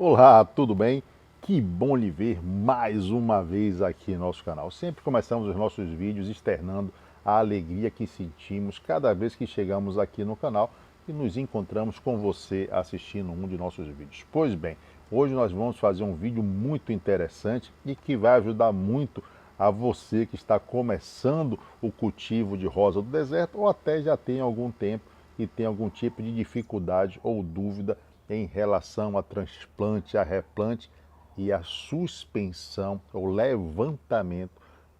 Olá, tudo bem? Que bom lhe ver mais uma vez aqui no nosso canal. Sempre começamos os nossos vídeos externando a alegria que sentimos cada vez que chegamos aqui no canal e nos encontramos com você assistindo um de nossos vídeos. Pois bem, hoje nós vamos fazer um vídeo muito interessante e que vai ajudar muito a você que está começando o cultivo de rosa do deserto ou até já tem algum tempo e tem algum tipo de dificuldade ou dúvida em relação a transplante, a replante e a suspensão ou levantamento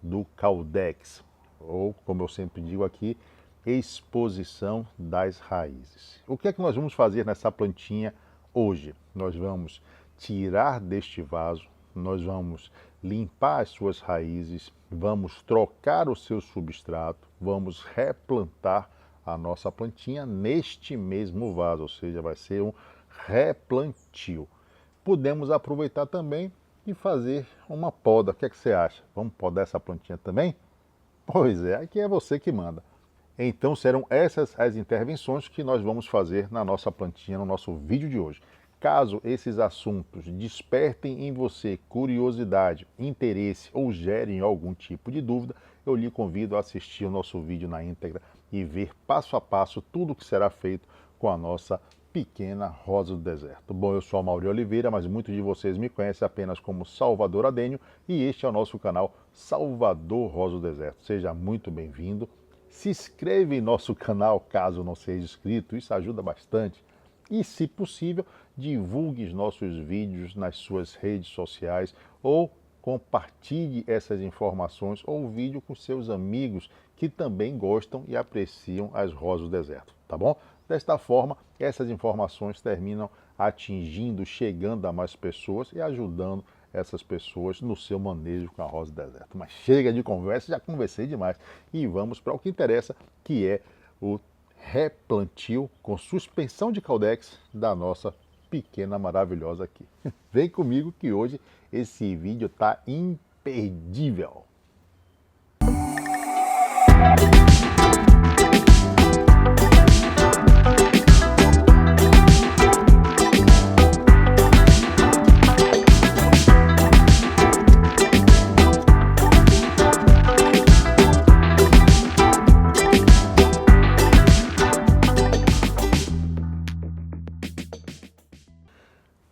do caudex, ou como eu sempre digo aqui, exposição das raízes. O que é que nós vamos fazer nessa plantinha hoje? Nós vamos tirar deste vaso, nós vamos limpar as suas raízes, vamos trocar o seu substrato, vamos replantar a nossa plantinha neste mesmo vaso, ou seja, vai ser um replantio. Podemos aproveitar também e fazer uma poda. O que é que você acha? Vamos podar essa plantinha também? Pois é, aqui é você que manda. Então serão essas as intervenções que nós vamos fazer na nossa plantinha, no nosso vídeo de hoje. Caso esses assuntos despertem em você curiosidade, interesse ou gerem algum tipo de dúvida, eu lhe convido a assistir o nosso vídeo na íntegra e ver passo a passo tudo o que será feito com a nossa pequena rosa do deserto. Bom, eu sou a Mauri Oliveira, mas muitos de vocês me conhecem apenas como Salvador Adênio e este é o nosso canal Salvador Rosa do Deserto. Seja muito bem-vindo. Se inscreva em nosso canal caso não seja inscrito, isso ajuda bastante. E, se possível, divulgue os nossos vídeos nas suas redes sociais ou compartilhe essas informações ou vídeo com seus amigos que também gostam e apreciam as rosas do deserto, tá bom? Desta forma, essas informações terminam atingindo, chegando a mais pessoas e ajudando essas pessoas no seu manejo com a rosa do deserto. Mas chega de conversa, já conversei demais. E vamos para o que interessa, que é o replantio com suspensão de caudex da nossa pequena maravilhosa aqui. Vem comigo que hoje esse vídeo tá imperdível.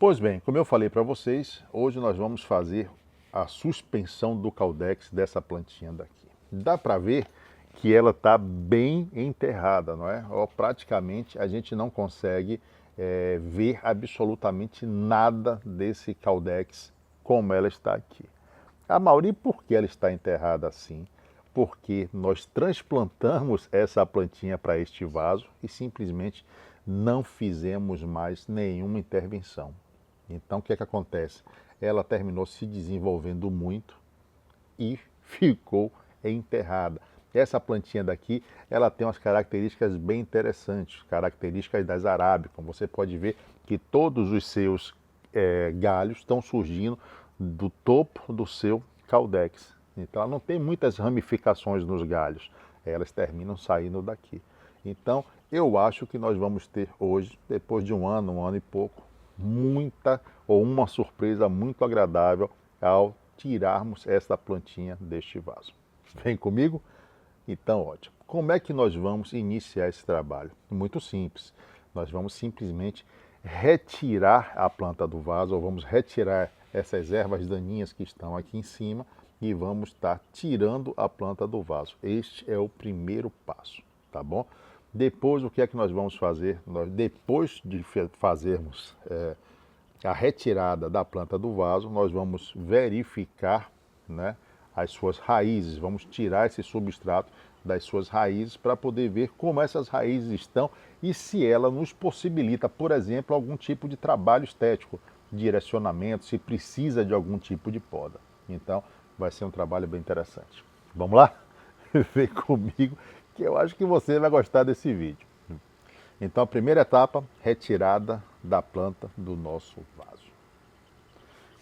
Pois bem, como eu falei para vocês, hoje nós vamos fazer a suspensão do caudex dessa plantinha daqui. Dá para ver que ela está bem enterrada, não é? Ó, praticamente a gente não consegue ver absolutamente nada desse caudex como ela está aqui. A Mauri, por que ela está enterrada assim? Porque nós transplantamos essa plantinha para este vaso e simplesmente não fizemos mais nenhuma intervenção. Então, o que é que acontece? Ela terminou se desenvolvendo muito e ficou enterrada. Essa plantinha daqui, ela tem umas características bem interessantes, características das arábicas. Você pode ver que todos os seus galhos estão surgindo do topo do seu caudex. Então, ela não tem muitas ramificações nos galhos, elas terminam saindo daqui. Então, eu acho que nós vamos ter hoje, depois de um ano e pouco, uma surpresa muito agradável ao tirarmos essa plantinha deste vaso. Vem comigo? Então, ótimo. Como é que nós vamos iniciar esse trabalho? Muito simples. Nós vamos simplesmente retirar a planta do vaso, ou vamos retirar essas ervas daninhas que estão aqui em cima e vamos estar tirando a planta do vaso. Este é o primeiro passo, tá bom? Depois, o que é que nós vamos fazer? Depois de fazermos a retirada da planta do vaso, nós vamos verificar, né, as suas raízes, vamos tirar esse substrato das suas raízes para poder ver como essas raízes estão e se ela nos possibilita, por exemplo, algum tipo de trabalho estético, direcionamento, se precisa de algum tipo de poda. Então, vai ser um trabalho bem interessante. Vamos lá? Vem comigo que eu acho que você vai gostar desse vídeo. Então, a primeira etapa, retirada da planta do nosso vaso.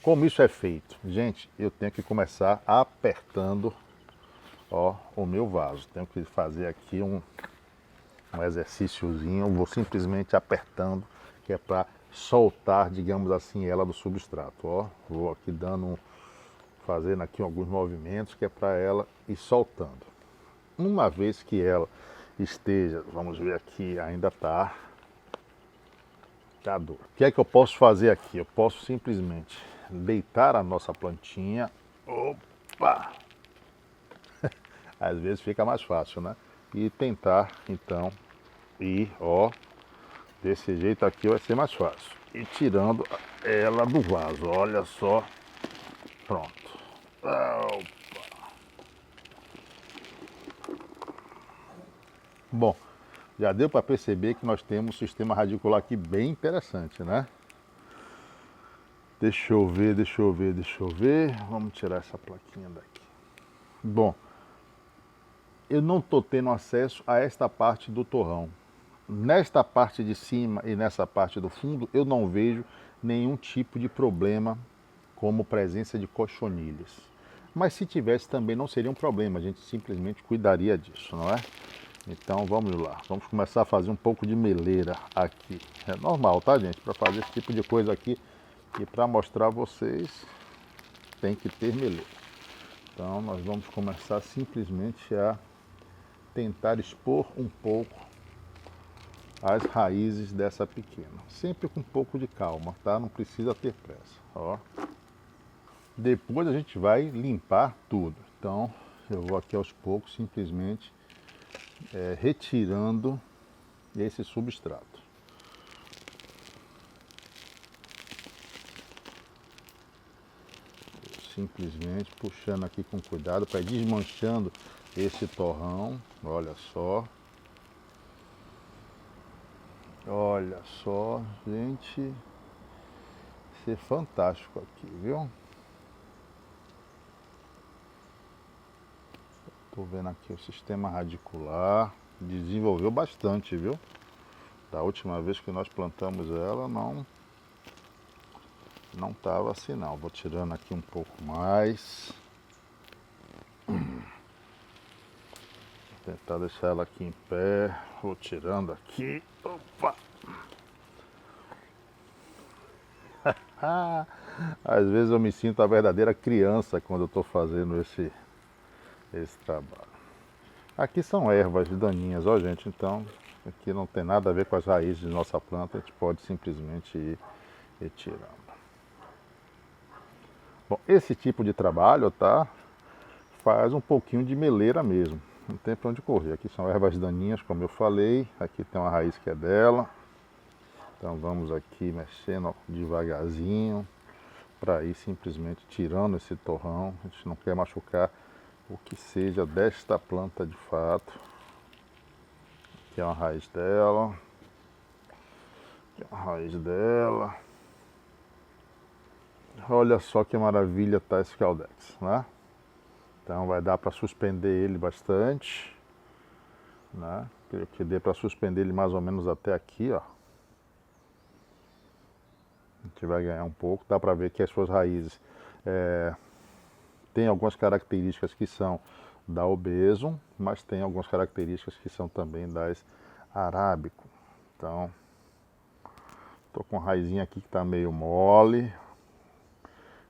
Como isso é feito? Gente, eu tenho que começar apertando, ó, o meu vaso. Tenho que fazer aqui um exercíciozinho, eu vou simplesmente apertando, que é para soltar, digamos assim, ela do substrato, ó. Vou aqui fazendo aqui alguns movimentos que é para ela ir soltando. Uma vez que ela esteja, vamos ver aqui, ainda tá duro. O que é que eu posso fazer aqui? Eu posso simplesmente deitar a nossa plantinha. Opa! Às vezes fica mais fácil, né? E tentar, então, ir, ó, desse jeito aqui vai ser mais fácil. E tirando ela do vaso, olha só. Pronto. Opa. Bom, já deu para perceber que nós temos um sistema radicular aqui bem interessante, né? Deixa eu ver. Vamos tirar essa plaquinha daqui. Bom, eu não estou tendo acesso a esta parte do torrão. Nesta parte de cima e nessa parte do fundo, eu não vejo nenhum tipo de problema como presença de cochonilhas. Mas se tivesse também não seria um problema, a gente simplesmente cuidaria disso, não é? Então vamos lá, vamos começar a fazer um pouco de meleira aqui. É normal, tá, gente? Para fazer esse tipo de coisa aqui e para mostrar a vocês, tem que ter meleira. Então nós vamos começar simplesmente a tentar expor um pouco as raízes dessa pequena. Sempre com um pouco de calma, tá? Não precisa ter pressa, ó. Depois a gente vai limpar tudo. Então eu vou aqui aos poucos simplesmente retirando esse substrato. Simplesmente puxando aqui com cuidado para ir desmanchando esse torrão. Olha só. Olha só, gente. Isso é fantástico aqui, viu? Tô vendo aqui o sistema radicular. Desenvolveu bastante, viu? Da última vez que nós plantamos ela, não estava assim não. Vou tirando aqui um pouco mais. Vou tentar deixar ela aqui em pé. Vou tirando aqui. Opa! Às vezes eu me sinto a verdadeira criança quando eu estou fazendo esse trabalho. Aqui são ervas daninhas, ó gente, então aqui não tem nada a ver com as raízes de nossa planta, a gente pode simplesmente ir retirando. Bom, esse tipo de trabalho, tá? Faz um pouquinho de meleira mesmo, não tem para onde correr. Aqui são ervas daninhas, como eu falei, aqui tem uma raiz que é dela. Então vamos aqui mexendo devagarzinho para ir simplesmente tirando esse torrão. A gente não quer machucar o que seja desta planta de fato. Aqui é uma raiz dela. Aqui é uma raiz dela. Olha só que maravilha tá esse Caldex, né? Então vai dar para suspender ele bastante, né? Creio que dê para suspender ele mais ou menos até aqui, ó. A gente vai ganhar um pouco, dá para ver que as suas raízes tem algumas características que são da Obeso, mas tem algumas características que são também das Arábico. Então, estou com uma raizinha aqui que está meio mole.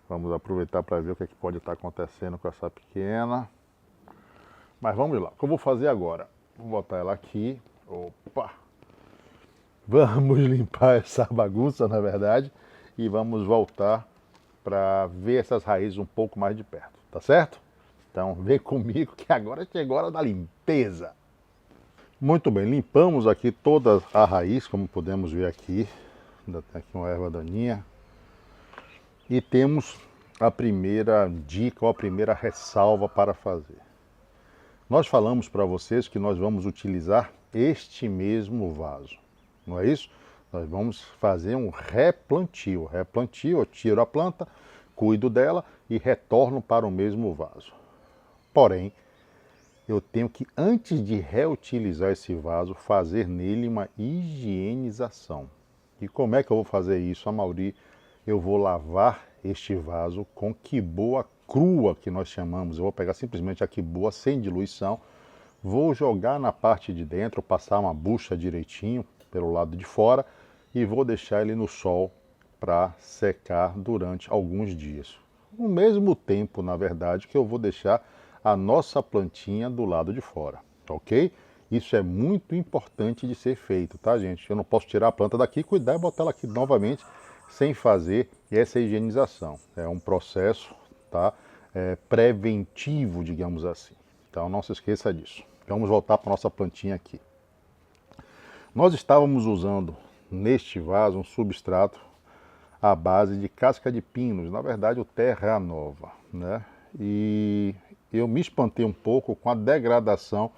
Vamos aproveitar para ver o que, é que pode estar acontecendo com essa pequena. Mas vamos lá, o que eu vou fazer agora? Vou botar ela aqui. Opa! Vamos limpar essa bagunça, na verdade, e vamos voltar para ver essas raízes um pouco mais de perto, tá certo? Então vem comigo que agora chegou a hora da limpeza. Muito bem, limpamos aqui toda a raiz, como podemos ver aqui. Ainda tem aqui uma erva daninha. E temos a primeira dica ou a primeira ressalva para fazer. Nós falamos para vocês que nós vamos utilizar este mesmo vaso, não é isso? Nós vamos fazer um replantio. Replantio, eu tiro a planta, cuido dela e retorno para o mesmo vaso. Porém, eu tenho que, antes de reutilizar esse vaso, fazer nele uma higienização. E como é que eu vou fazer isso, Amaury? Eu vou lavar este vaso com quiboa crua, que nós chamamos. Eu vou pegar simplesmente a quiboa sem diluição, vou jogar na parte de dentro, passar uma bucha direitinho pelo lado de fora e vou deixar ele no sol para secar durante alguns dias. No mesmo tempo, na verdade, que eu vou deixar a nossa plantinha do lado de fora, ok? Isso é muito importante de ser feito, tá, gente? Eu não posso tirar a planta daqui, cuidar e botar ela aqui novamente sem fazer essa higienização. É um processo, tá? Preventivo, digamos assim. Então não se esqueça disso. Vamos voltar para a nossa plantinha aqui. Nós estávamos usando neste vaso um substrato à base de casca de pinos, na verdade o Terra Nova, né? E eu me espantei um pouco com a degradação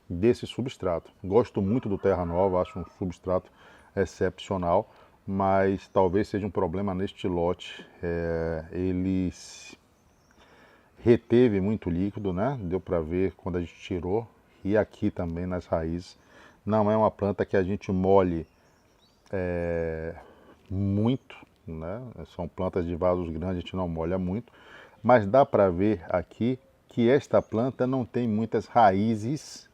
desse substrato. Gosto muito do Terra Nova, acho um substrato excepcional, mas talvez seja um problema neste lote. Ele reteve muito líquido, né? Deu para ver quando a gente tirou, e aqui também nas raízes. Não é uma planta que a gente molhe muito, né? São plantas de vasos grandes, a gente não molha muito, mas dá para ver aqui que esta planta não tem muitas raízes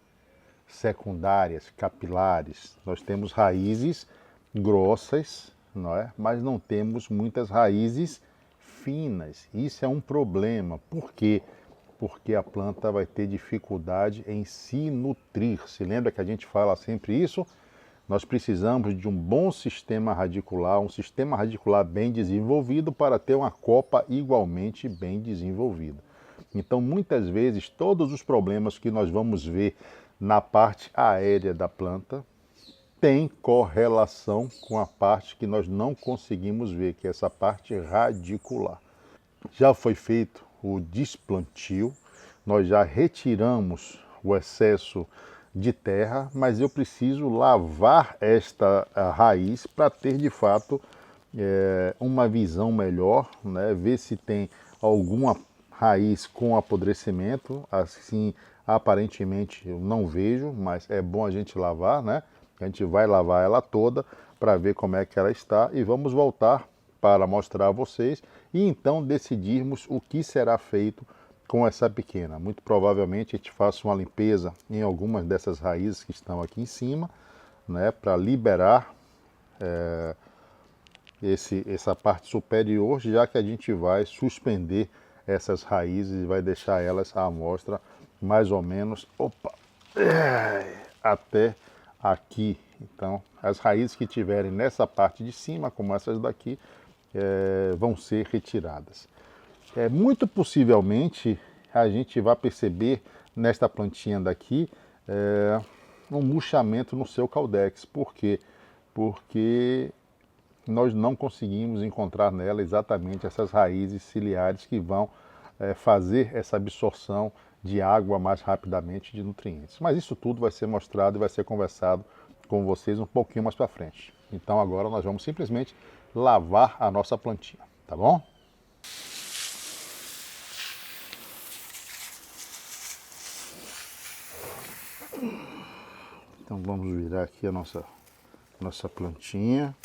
secundárias, capilares. Nós temos raízes grossas, não é? Mas não temos muitas raízes finas. Isso é um problema. Por quê? Porque a planta vai ter dificuldade em se nutrir. Se lembra que a gente fala sempre isso? Nós precisamos de um bom sistema radicular, um sistema radicular bem desenvolvido para ter uma copa igualmente bem desenvolvida. Então, muitas vezes, todos os problemas que nós vamos ver na parte aérea da planta têm correlação com a parte que nós não conseguimos ver, que é essa parte radicular. Já foi feito o desplantio, nós já retiramos o excesso de terra, mas eu preciso lavar esta raiz para ter de fato uma visão melhor, né? Ver se tem alguma raiz com apodrecimento. Assim, aparentemente eu não vejo, mas é bom a gente lavar, né? A gente vai lavar ela toda para ver como é que ela está e vamos voltar para mostrar a vocês e então decidirmos o que será feito com essa pequena. Muito provavelmente a gente faça uma limpeza em algumas dessas raízes que estão aqui em cima, né, para liberar essa parte superior, já que a gente vai suspender essas raízes e vai deixar elas à amostra mais ou menos, até aqui. Então, as raízes que tiverem nessa parte de cima, como essas daqui, vão ser retiradas. Muito possivelmente a gente vai perceber nesta plantinha daqui um murchamento no seu caudex. Por quê? Porque nós não conseguimos encontrar nela exatamente essas raízes ciliares que vão fazer essa absorção de água mais rapidamente de nutrientes. Mas isso tudo vai ser mostrado e vai ser conversado com vocês um pouquinho mais para frente. Então agora nós vamos simplesmente lavar a nossa plantinha, tá bom? Então vamos virar aqui a nossa plantinha.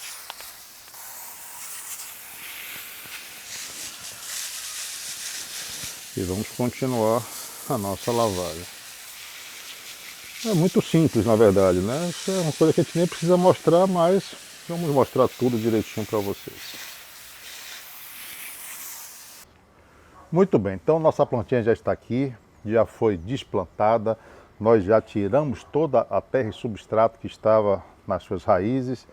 E vamos continuar a nossa lavagem. É muito simples, na verdade, né? Isso é uma coisa que a gente nem precisa mostrar, mas vamos mostrar tudo direitinho para vocês. Muito bem, então nossa plantinha já está aqui, já foi desplantada, nós já tiramos toda a terra e substrato que estava nas suas raízes,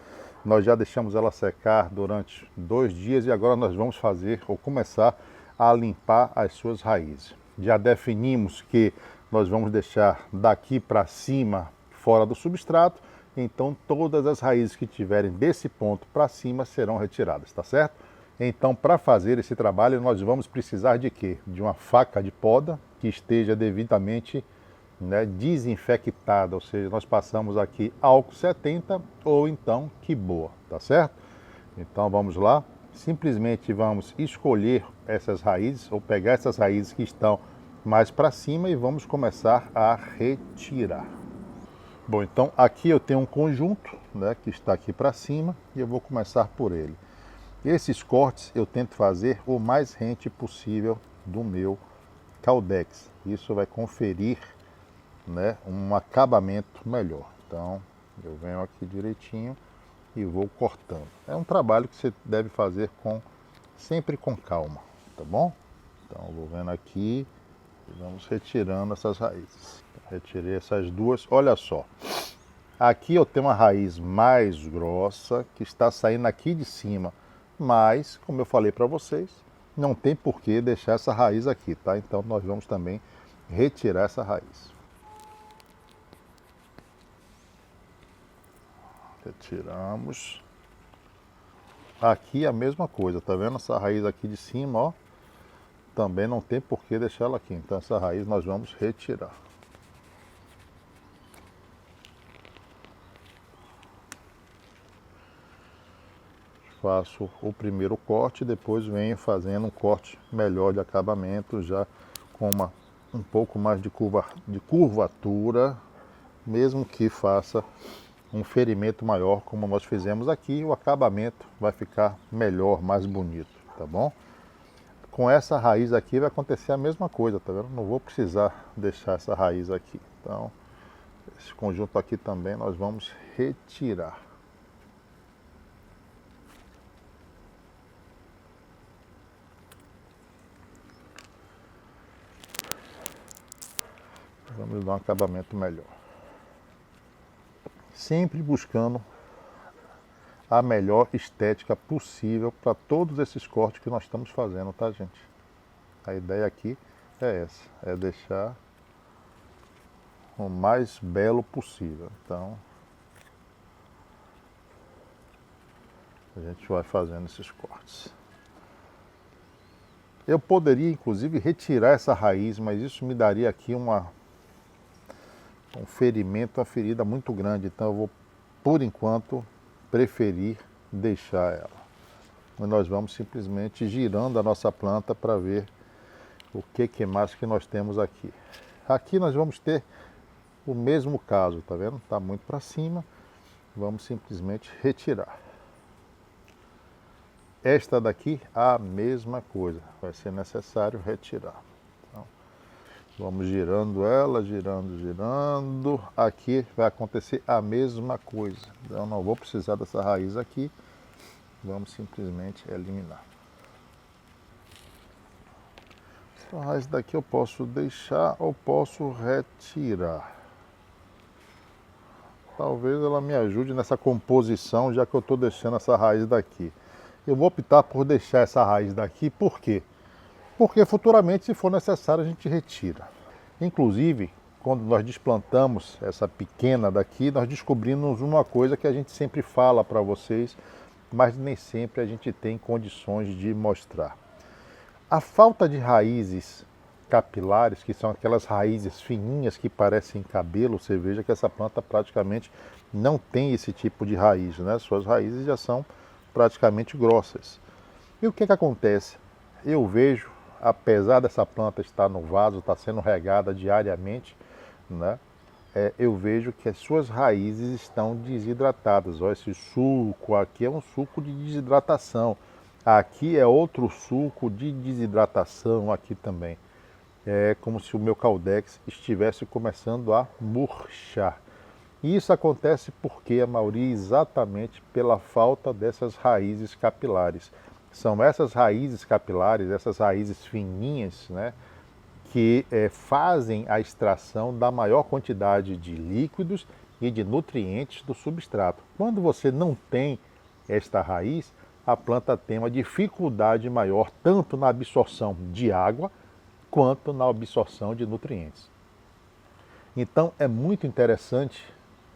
nós já deixamos ela secar durante 2 dias e agora nós vamos fazer ou começar a limpar as suas raízes. Já definimos que nós vamos deixar daqui para cima fora do substrato, então todas as raízes que tiverem desse ponto para cima serão retiradas, tá certo? Então, para fazer esse trabalho, nós vamos precisar de quê? De uma faca de poda que esteja devidamente, né, desinfectada, ou seja, nós passamos aqui álcool 70 ou então que boa, tá certo? Então vamos lá, simplesmente vamos escolher essas raízes ou pegar essas raízes que estão mais para cima e vamos começar a retirar. Bom, então aqui eu tenho um conjunto, né, que está aqui para cima e eu vou começar por ele. Esses cortes eu tento fazer o mais rente possível do meu caudex. Isso vai conferir, né, um acabamento melhor. Então eu venho aqui direitinho e vou cortando. É um trabalho que você deve fazer sempre com calma, tá bom? Então vou vendo aqui e vamos retirando essas raízes. Retirei essas duas, olha só. Aqui eu tenho uma raiz mais grossa que está saindo aqui de cima, mas, como eu falei para vocês, não tem por que deixar essa raiz aqui, tá? Então nós vamos também retirar essa raiz. Retiramos. Aqui a mesma coisa, tá vendo essa raiz aqui de cima, ó? Também não tem por que deixar ela aqui, então essa raiz nós vamos retirar. Faço o primeiro corte, depois venho fazendo um corte melhor de acabamento, já com um pouco mais de curvatura, mesmo que faça um ferimento maior, como nós fizemos aqui, o acabamento vai ficar melhor, mais bonito, tá bom? Com essa raiz aqui vai acontecer a mesma coisa, tá vendo? Não vou precisar deixar essa raiz aqui. Então, esse conjunto aqui também nós vamos retirar. Vamos dar um acabamento melhor. Sempre buscando a melhor estética possível para todos esses cortes que nós estamos fazendo, tá, gente? A ideia aqui é essa, é deixar o mais belo possível. Então, a gente vai fazendo esses cortes. Eu poderia, inclusive, retirar essa raiz, mas isso me daria aqui um ferimento, uma ferida muito grande. Então eu vou, por enquanto, preferir deixar ela. E nós vamos simplesmente girando a nossa planta para ver o que mais que nós temos aqui. Aqui nós vamos ter o mesmo caso, tá vendo? Tá muito para cima. Vamos simplesmente retirar. Esta daqui, a mesma coisa. Vai ser necessário retirar. Então, vamos girando ela, girando. Aqui vai acontecer a mesma coisa. Eu não vou precisar dessa raiz aqui. Vamos simplesmente eliminar. Essa raiz daqui eu posso deixar ou posso retirar. Talvez ela me ajude nessa composição, já que eu estou deixando essa raiz daqui. Eu vou optar por deixar essa raiz daqui, por quê? Porque futuramente, se for necessário, a gente retira. Inclusive, quando nós desplantamos essa pequena daqui, nós descobrimos uma coisa que a gente sempre fala para vocês, mas nem sempre a gente tem condições de mostrar. A falta de raízes capilares, que são aquelas raízes fininhas que parecem cabelo, você veja que essa planta praticamente não tem esse tipo de raiz, né? Suas raízes já são praticamente grossas. E o que acontece? Eu vejo, apesar dessa planta estar no vaso, estar sendo regada diariamente, né? Eu vejo que as suas raízes estão desidratadas. Olha, esse suco aqui é um suco de desidratação. Aqui é outro suco de desidratação aqui também. É como se o meu caldex estivesse começando a murchar. E isso acontece porque, a maioria, exatamente pela falta dessas raízes capilares. São essas raízes capilares, essas raízes fininhas, né, que fazem a extração da maior quantidade de líquidos e de nutrientes do substrato. Quando você não tem esta raiz, a planta tem uma dificuldade maior tanto na absorção de água quanto na absorção de nutrientes. Então é muito interessante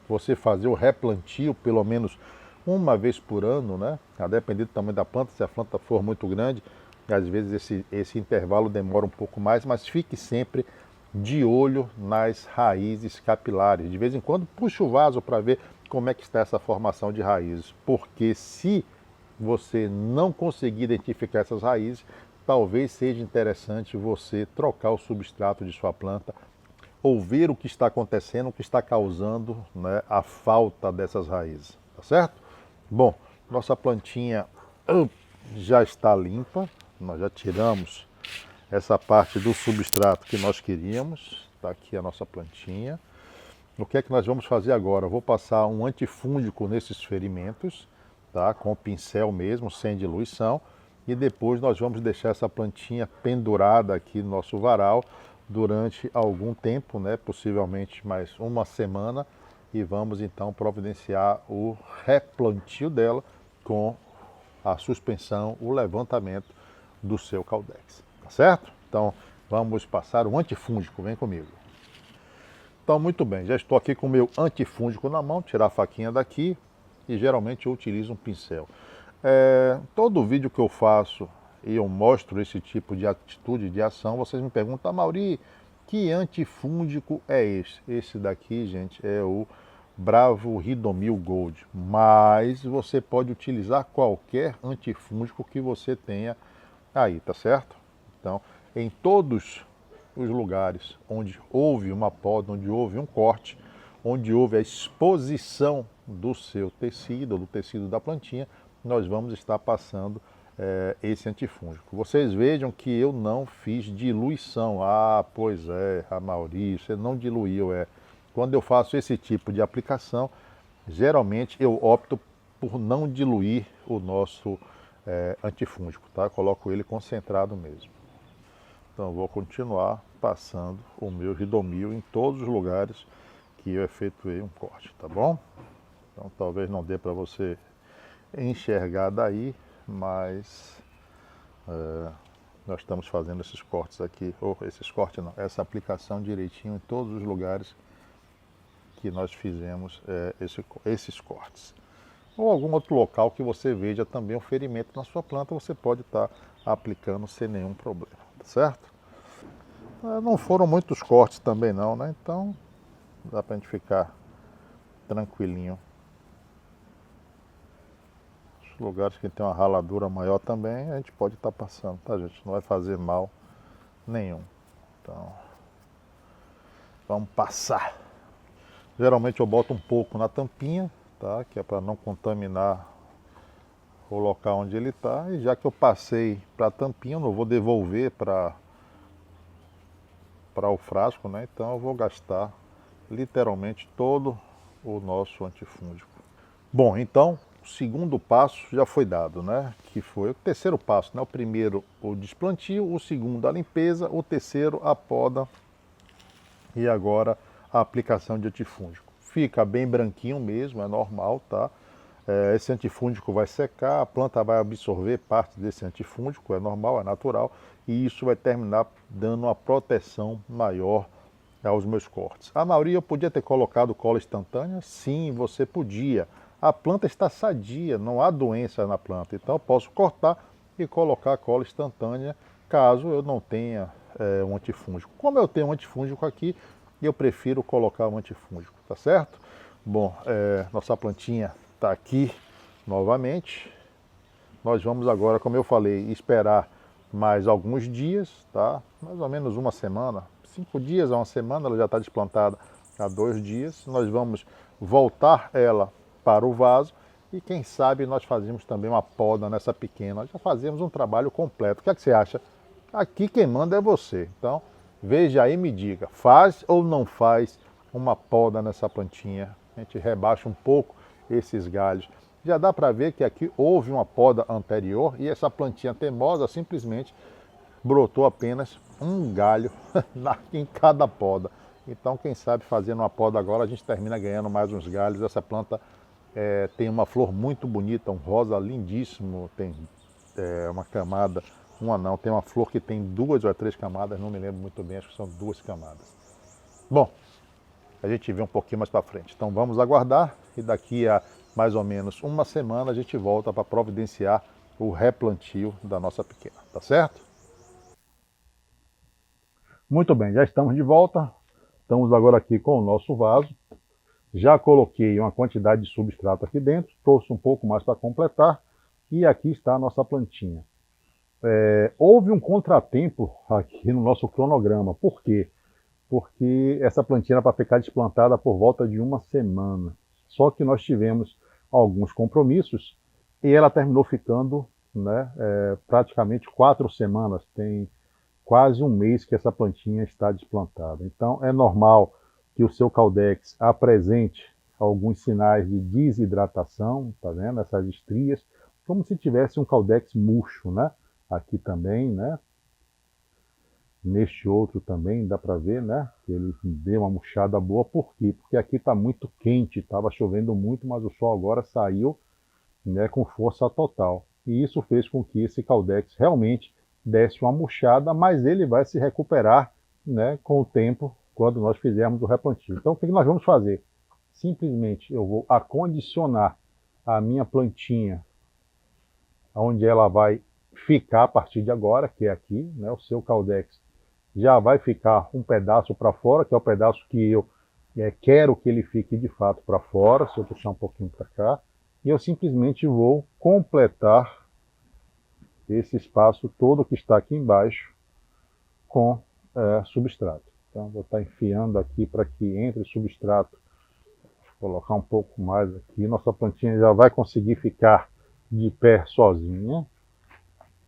você fazer o replantio pelo menos uma vez por ano, né? A depender do tamanho da planta, se a planta for muito grande, às vezes esse intervalo demora um pouco mais, mas fique sempre de olho nas raízes capilares. De vez em quando puxe o vaso para ver como é que está essa formação de raízes, porque se você não conseguir identificar essas raízes, talvez seja interessante você trocar o substrato de sua planta ou ver o que está acontecendo, o que está causando, né, a falta dessas raízes, tá certo? Bom, nossa plantinha já está limpa, nós já tiramos essa parte do substrato que nós queríamos, está aqui a nossa plantinha. O que é que nós vamos fazer agora? Eu vou passar um antifúngico nesses ferimentos tá? Com o pincel mesmo, sem diluição. E depois nós vamos deixar essa plantinha pendurada aqui no nosso varal durante algum tempo, né? Possivelmente mais uma semana. E vamos então providenciar o replantio dela com a suspensão, o levantamento do seu Caldex, tá certo? Então vamos passar o antifúngico, vem comigo. Então muito bem, já estou aqui com o meu antifúngico na mão, tirar a faquinha daqui e geralmente eu utilizo um pincel. Todo vídeo que eu faço e eu mostro esse tipo de atitude, de ação, vocês me perguntam, Mauri, que antifúngico é esse? Esse daqui, gente, é o Bravo Ridomil Gold, mas você pode utilizar qualquer antifúngico que você tenha aí, tá certo? Então, em todos os lugares onde houve uma poda, onde houve um corte, onde houve a exposição do seu tecido, do tecido da plantinha, nós vamos estar passando esse antifúngico. Vocês vejam que eu não fiz diluição. Ah, pois é, Mauri, você não diluiu, Quando eu faço esse tipo de aplicação, geralmente eu opto por não diluir o nosso antifúngico, tá? Coloco ele concentrado mesmo. Então eu vou continuar passando o meu Ridomil em todos os lugares que eu efetuei um corte, tá bom? Então talvez não dê para você enxergar daí, mas nós estamos fazendo esses cortes aqui, ou esses cortes não, essa aplicação direitinho em todos os lugares que nós fizemos esses cortes. Ou algum outro local que você veja também um ferimento na sua planta, você pode estar aplicando sem nenhum problema, tá certo? Não foram muitos cortes também não, né? Então dá pra gente ficar tranquilinho. Os lugares que tem uma raladura maior também, a gente pode estar passando, tá, gente? Não vai fazer mal nenhum. Então, vamos passar. Geralmente eu boto um pouco na tampinha, tá? Que é para não contaminar o local onde ele está. E já que eu passei para a tampinha, eu não vou devolver para o frasco, né? Então eu vou gastar literalmente todo o nosso antifúngico. Bom, então o segundo passo já foi dado, né? Que foi o terceiro passo, né? O primeiro o desplantio, o segundo a limpeza, o terceiro a poda e agora a aplicação de antifúngico. Fica bem branquinho mesmo, é normal, tá? Esse antifúngico vai secar, a planta vai absorver parte desse antifúngico, é normal, é natural, e isso vai terminar dando uma proteção maior aos meus cortes. A maioria eu podia ter colocado cola instantânea? Sim, você podia. A planta está sadia, não há doença na planta, então eu posso cortar e colocar cola instantânea caso eu não tenha um antifúngico. Como eu tenho um antifúngico aqui, eu prefiro colocar um antifúngico, tá certo? Bom, nossa plantinha está aqui novamente. Nós vamos agora, como eu falei, esperar mais alguns dias, tá? Mais ou menos uma semana, 5 dias a uma semana, ela já está desplantada há 2 dias. Nós vamos voltar ela para o vaso e quem sabe nós fazemos também uma poda nessa pequena. Já fazemos um trabalho completo. O que é que você acha? Aqui quem manda é você. Então, veja aí e me diga, faz ou não faz uma poda nessa plantinha? A gente rebaixa um pouco esses galhos. Já dá para ver que aqui houve uma poda anterior e essa plantinha teimosa simplesmente brotou apenas um galho em cada poda. Então, quem sabe fazendo uma poda agora, a gente termina ganhando mais uns galhos. Essa planta tem uma flor muito bonita, um rosa lindíssimo, tem uma camada, uma não, tem uma flor que tem 2 ou 3 camadas, não me lembro muito bem, acho que são 2 camadas. Bom, a gente vê um pouquinho mais para frente. Então vamos aguardar e daqui a mais ou menos uma semana a gente volta para providenciar o replantio da nossa pequena, tá certo? Muito bem, já estamos de volta. Estamos agora aqui com o nosso vaso. Já coloquei uma quantidade de substrato aqui dentro, trouxe um pouco mais para completar e aqui está a nossa plantinha. Houve um contratempo aqui no nosso cronograma. Por quê? Porque essa plantinha era para ficar desplantada por volta de uma semana. Só que nós tivemos alguns compromissos e ela terminou ficando, né, praticamente 4 semanas. Tem quase um mês que essa plantinha está desplantada. Então é normal que o seu Caldex apresente alguns sinais de desidratação, tá vendo? Essas estrias, como se tivesse um Caldex murcho, né? Aqui também, né? Neste outro também dá para ver, né? Que ele deu uma murchada boa. Por quê? Porque aqui está muito quente, estava chovendo muito, mas o sol agora saiu, né, com força total. E isso fez com que esse Caldex realmente desse uma murchada, mas ele vai se recuperar, né, com o tempo, quando nós fizermos o replantio. Então, o que nós vamos fazer? Simplesmente eu vou acondicionar a minha plantinha, onde ela vai ficar a partir de agora, que é aqui, né, o seu Caldex já vai ficar um pedaço para fora, que é o pedaço que eu quero que ele fique de fato para fora. Se eu puxar um pouquinho para cá, e eu simplesmente vou completar esse espaço todo que está aqui embaixo com substrato. Então vou estar enfiando aqui para que entre substrato. Vou colocar um pouco mais aqui, nossa plantinha já vai conseguir ficar de pé sozinha.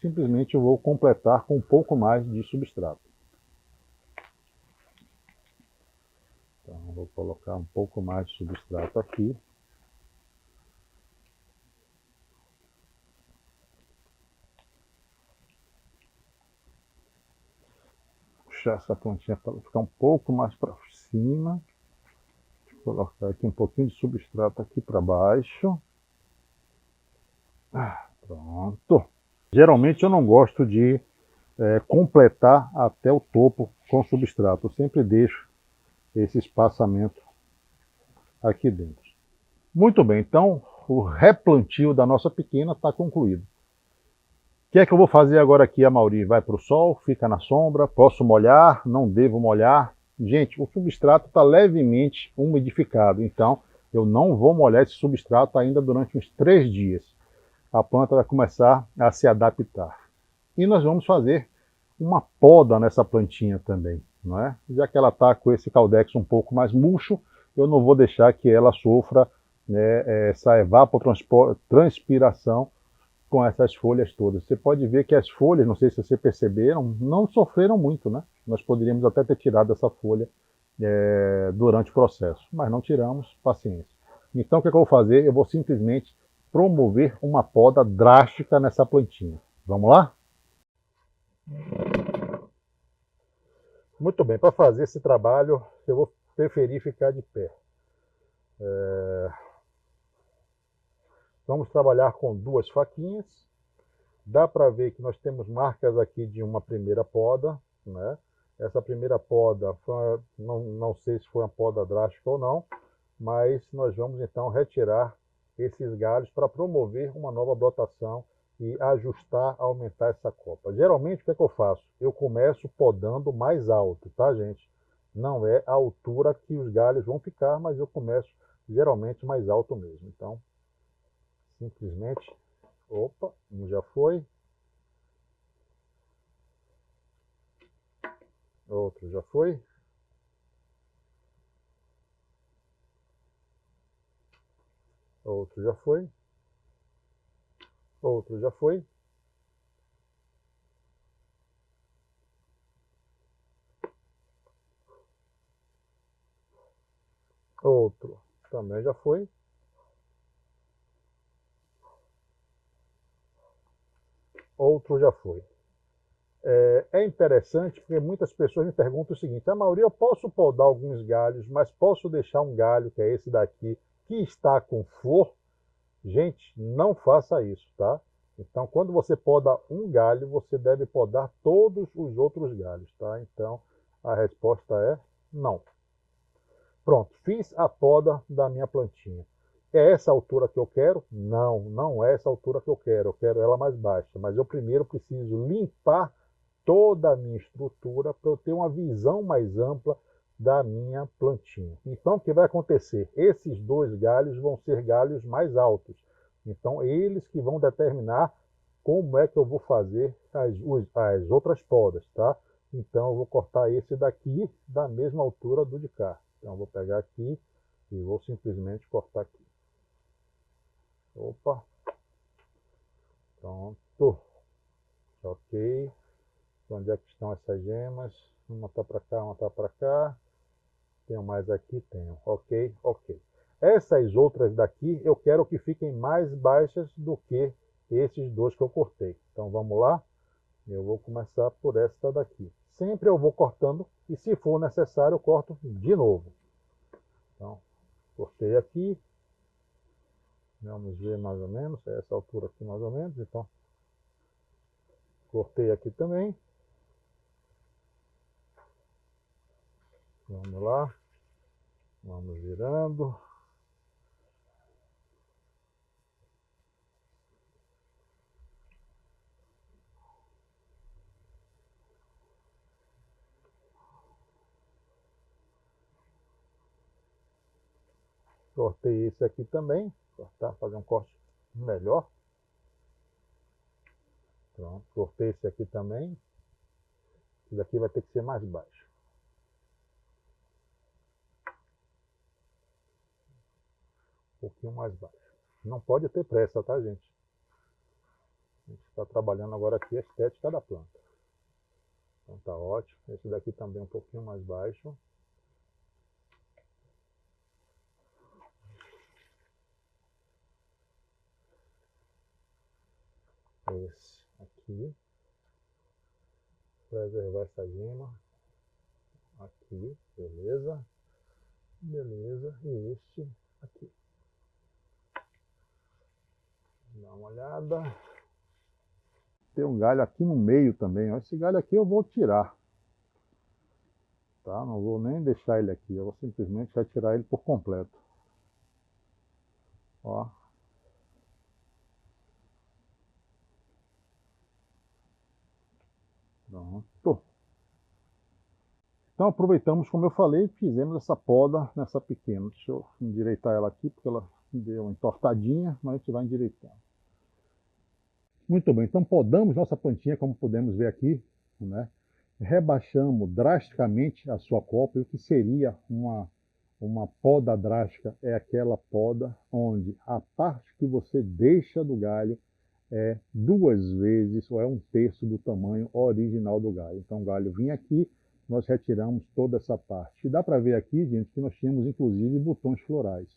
Simplesmente eu vou completar com um pouco mais de substrato. Então vou colocar um pouco mais de substrato aqui. Puxar essa plantinha para ficar um pouco mais para cima. Vou colocar aqui um pouquinho de substrato aqui para baixo. Pronto. Geralmente eu não gosto de completar até o topo com substrato. Eu sempre deixo esse espaçamento aqui dentro. Muito bem, então o replantio da nossa pequena está concluído. O que é que eu vou fazer agora aqui, Amaury? Vai para o sol, fica na sombra, posso molhar, não devo molhar? Gente, o substrato está levemente umidificado, então eu não vou molhar esse substrato ainda durante uns 3 dias. A planta vai começar a se adaptar. E nós vamos fazer uma poda nessa plantinha também, não é? Já que ela está com esse Caldex um pouco mais murcho, eu não vou deixar que ela sofra, né, essa evapotranspiração com essas folhas todas. Você pode ver que as folhas, não sei se vocês perceberam, não sofreram muito, né? Nós poderíamos até ter tirado essa folha durante o processo, mas não tiramos, paciência. Então o que eu vou fazer? Eu vou simplesmente promover uma poda drástica nessa plantinha. Vamos lá? Muito bem, para fazer esse trabalho eu vou preferir ficar de pé. Vamos trabalhar com 2 faquinhas. Dá para ver que nós temos marcas aqui de uma primeira poda, né? Essa primeira poda, não sei se foi uma poda drástica ou não, mas nós vamos então retirar esses galhos para promover uma nova brotação e ajustar, aumentar essa copa. Geralmente o que é que eu faço? Eu começo podando mais alto, tá, gente? Não é a altura que os galhos vão ficar, mas eu começo geralmente mais alto mesmo. Então, simplesmente, opa, um já foi, outro já foi, outro já foi, outro já foi, outro também já foi, outro já foi. É interessante porque muitas pessoas me perguntam o seguinte: Amaury, eu posso podar alguns galhos, mas posso deixar um galho, que é esse daqui, que está com flor? Gente, não faça isso, tá? Então, quando você poda um galho, você deve podar todos os outros galhos, tá? Então, a resposta é não. Pronto, fiz a poda da minha plantinha. É essa a altura que eu quero? Não, não é essa a altura que eu quero. Eu quero ela mais baixa. Mas eu primeiro preciso limpar toda a minha estrutura para eu ter uma visão mais ampla da minha plantinha. Então, o que vai acontecer? Esses 2 galhos vão ser galhos mais altos. Então, eles que vão determinar como é que eu vou fazer as outras podas, tá? Então, eu vou cortar esse daqui da mesma altura do de cá. Então, eu vou pegar aqui e vou simplesmente cortar aqui. Opa. Pronto. Ok. Onde é que estão essas gemas? Uma está para cá, uma está para cá. Tenho mais aqui? Tenho. Ok, ok. Essas outras daqui eu quero que fiquem mais baixas do que esses dois que eu cortei. Então vamos lá, eu vou começar por esta daqui. Sempre eu vou cortando e se for necessário eu corto de novo. Então, cortei aqui, vamos ver mais ou menos, essa altura aqui mais ou menos, então cortei aqui também. Vamos lá, vamos virando. Cortei esse aqui também, cortar, fazer um corte melhor. Pronto, cortei esse aqui também. Esse daqui vai ter que ser mais baixo. Um pouquinho mais baixo. Não pode ter pressa, tá, gente? A gente está trabalhando agora aqui a estética da planta. Então tá ótimo. Esse daqui também um pouquinho mais baixo. Esse aqui. Preservar essa gema. Aqui, beleza. Beleza. E este aqui. Dá uma olhada. Tem um galho aqui no meio também. Esse galho aqui eu vou tirar. Tá? Não vou nem deixar ele aqui. Eu vou simplesmente retirar ele por completo. Ó. Pronto. Então aproveitamos, como eu falei, fizemos essa poda nessa pequena. Deixa eu endireitar ela aqui, porque ela deu uma entortadinha, mas a gente vai endireitando. Muito bem, então podamos nossa plantinha, como podemos ver aqui, né? Rebaixamos drasticamente a sua copa. E o que seria uma poda drástica é aquela poda onde a parte que você deixa do galho é 2 vezes ou é 1/3 do tamanho original do galho. Então o galho vinha aqui, nós retiramos toda essa parte. E dá para ver aqui, gente, que nós tínhamos inclusive botões florais.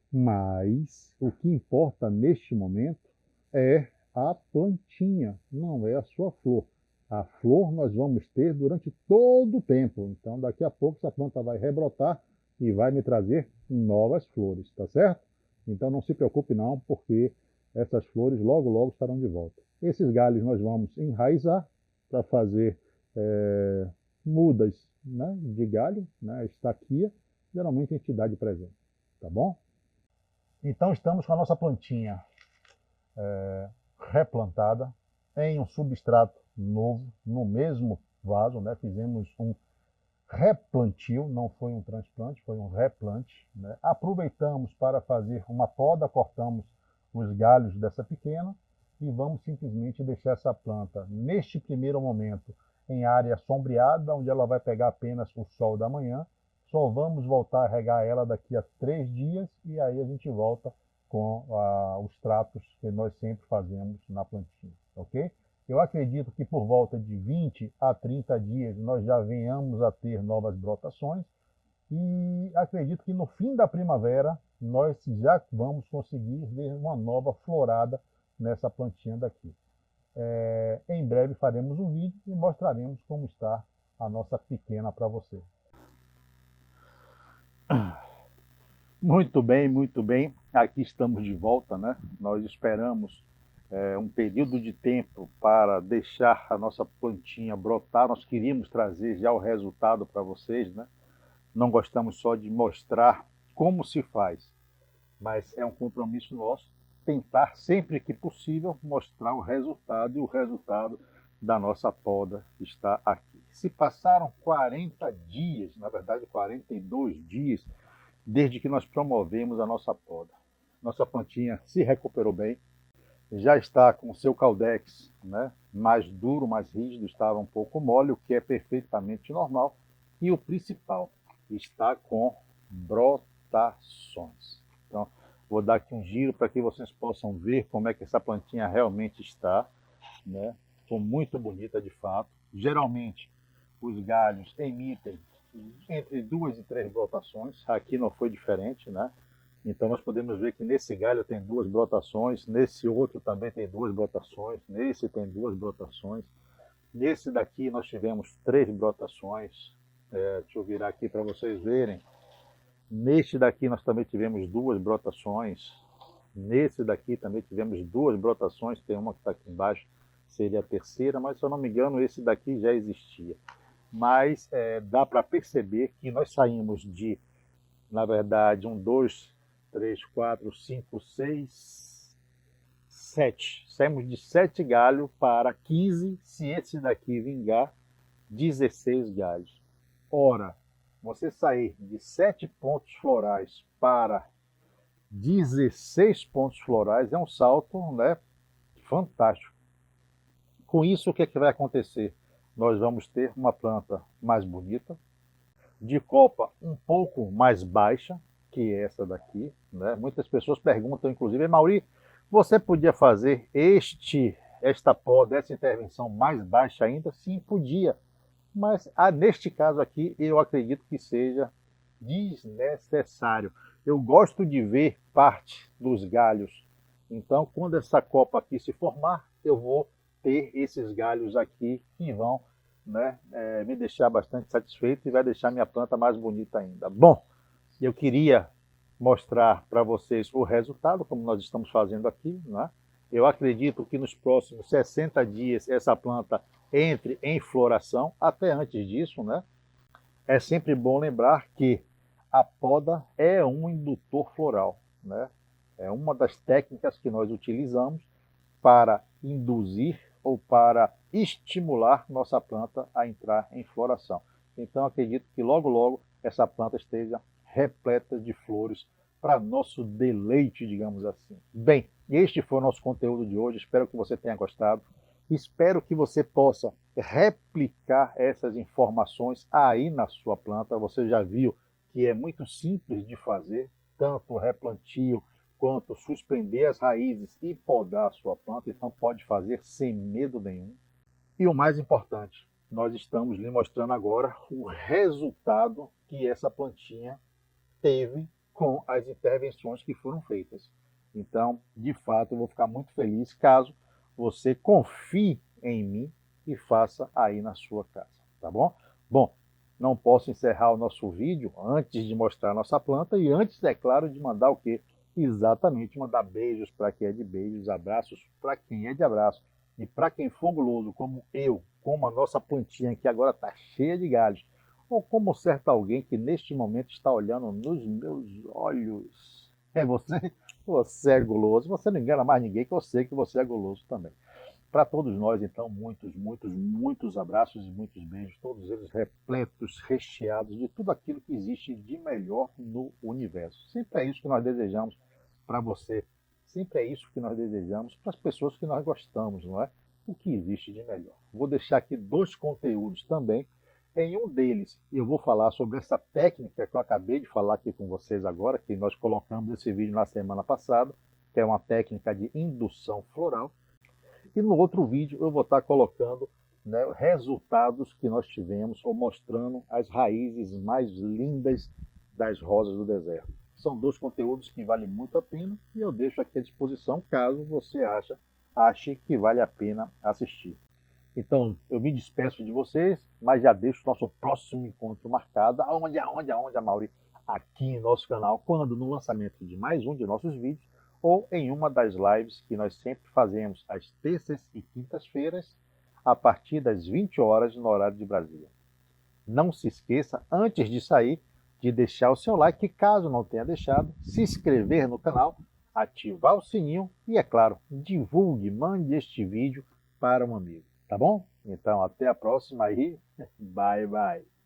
Mas o que importa neste momento é a plantinha, não é a sua flor. A flor nós vamos ter durante todo o tempo. Então daqui a pouco essa planta vai rebrotar e vai me trazer novas flores, tá certo? Então não se preocupe não, porque essas flores logo logo estarão de volta. Esses galhos nós vamos enraizar para fazer mudas, né, de galho, né, estaquia, geralmente a gente dá de presente, tá bom? Então estamos com a nossa plantinha replantada em um substrato novo, no mesmo vaso, né? Fizemos um replantio, não foi um transplante, foi um replante, né? Aproveitamos para fazer uma poda, cortamos os galhos dessa pequena e vamos simplesmente deixar essa planta, neste primeiro momento, em área sombreada, onde ela vai pegar apenas o sol da manhã. Só vamos voltar a regar ela daqui a 3 dias e aí a gente volta com os tratos que nós sempre fazemos na plantinha, ok? Eu acredito que por volta de 20 a 30 dias nós já venhamos a ter novas brotações e acredito que no fim da primavera nós já vamos conseguir ver uma nova florada nessa plantinha daqui. Em breve faremos um vídeo e mostraremos como está a nossa pequena para você. Muito bem, muito bem. Aqui estamos de volta, né? Nós esperamos um período de tempo para deixar a nossa plantinha brotar. Nós queríamos trazer já o resultado para vocês, né? Não gostamos só de mostrar como se faz, mas é um compromisso nosso tentar sempre que possível mostrar o resultado, e o resultado da nossa poda está aqui. Se passaram 40 dias, na verdade 42 dias, desde que nós promovemos a nossa poda. Nossa plantinha se recuperou bem, já está com o seu caldex, né, mais duro, mais rígido, estava um pouco mole, o que é perfeitamente normal. E o principal, está com brotações. Então, vou dar aqui um giro para que vocês possam ver como é que essa plantinha realmente está, né? Ficou muito bonita de fato. Geralmente, os galhos emitem entre 2 e 3 brotações. Aqui não foi diferente, né? Então nós podemos ver que nesse galho tem 2 brotações, nesse outro também tem 2 brotações, nesse tem 2 brotações. Nesse daqui nós tivemos 3 brotações. Deixa eu virar aqui para vocês verem. Neste daqui nós também tivemos 2 brotações. Nesse daqui também tivemos 2 brotações. Tem uma que está aqui embaixo, seria a terceira, mas se eu não me engano esse daqui já existia. Mas dá para perceber que nós saímos de, na verdade, 1, 2, 3, 4, 5, 6, 7. Saímos de 7 galhos para 15, se esse daqui vingar, 16 galhos. Ora, você sair de 7 pontos florais para 16 pontos florais é um salto, né, fantástico. Com isso, o que é que vai acontecer? Nós vamos ter uma planta mais bonita, de copa um pouco mais baixa que essa daqui, né? Muitas pessoas perguntam, inclusive, Mauri, você podia fazer esta poda, essa intervenção mais baixa ainda? Sim, podia. Mas neste caso aqui, eu acredito que seja desnecessário. Eu gosto de ver parte dos galhos. Então, quando essa copa aqui se formar, eu vou ter esses galhos aqui que vão, né, me deixar bastante satisfeito e vai deixar minha planta mais bonita ainda. Bom, eu queria mostrar para vocês o resultado, como nós estamos fazendo aqui, né? Eu acredito que nos próximos 60 dias essa planta entre em floração. Até antes disso, né? É sempre bom lembrar que a poda é um indutor floral, né? É uma das técnicas que nós utilizamos para induzir ou para estimular nossa planta a entrar em floração. Então acredito que logo logo essa planta esteja repleta de flores para nosso deleite, digamos assim. Bem, este foi o nosso conteúdo de hoje, espero que você tenha gostado. Espero que você possa replicar essas informações aí na sua planta. Você já viu que é muito simples de fazer, tanto o replantio quanto suspender as raízes e podar a sua planta, então pode fazer sem medo nenhum. E o mais importante, nós estamos lhe mostrando agora o resultado que essa plantinha teve com as intervenções que foram feitas. Então, de fato, eu vou ficar muito feliz caso você confie em mim e faça aí na sua casa, tá bom? Bom, não posso encerrar o nosso vídeo antes de mostrar a nossa planta e antes, é claro, de mandar o quê? Exatamente, mandar beijos para quem é de beijos, abraços para quem é de abraço. E para quem for guloso, como eu, como a nossa plantinha que agora está cheia de galhos, ou como certo alguém que neste momento está olhando nos meus olhos. É você? Você é guloso. Você não engana mais ninguém, que eu sei que você é guloso também. Para todos nós, então, muitos, muitos, muitos abraços e muitos beijos, todos eles repletos, recheados de tudo aquilo que existe de melhor no universo. Sempre é isso que nós desejamos para você. Sempre é isso que nós desejamos para as pessoas que nós gostamos, não é? O que existe de melhor. Vou deixar aqui 2 conteúdos também. Em um deles, eu vou falar sobre essa técnica que eu acabei de falar aqui com vocês agora, que nós colocamos esse vídeo na semana passada, que é uma técnica de indução floral. E no outro vídeo eu vou estar colocando, né, resultados que nós tivemos, ou mostrando as raízes mais lindas das rosas do deserto. São 2 conteúdos que valem muito a pena e eu deixo aqui à disposição caso você ache que vale a pena assistir. Então, eu me despeço de vocês, mas já deixo o nosso próximo encontro marcado. Aonde, Mauri? Aqui em nosso canal, quando no lançamento de mais um de nossos vídeos, ou em uma das lives que nós sempre fazemos às terças e quintas-feiras, a partir das 20 horas no horário de Brasília. Não se esqueça, antes de sair, de deixar o seu like, caso não tenha deixado, se inscrever no canal, ativar o sininho e, é claro, divulgue, mande este vídeo para um amigo. Tá bom? Então, até a próxima aí. Bye, bye.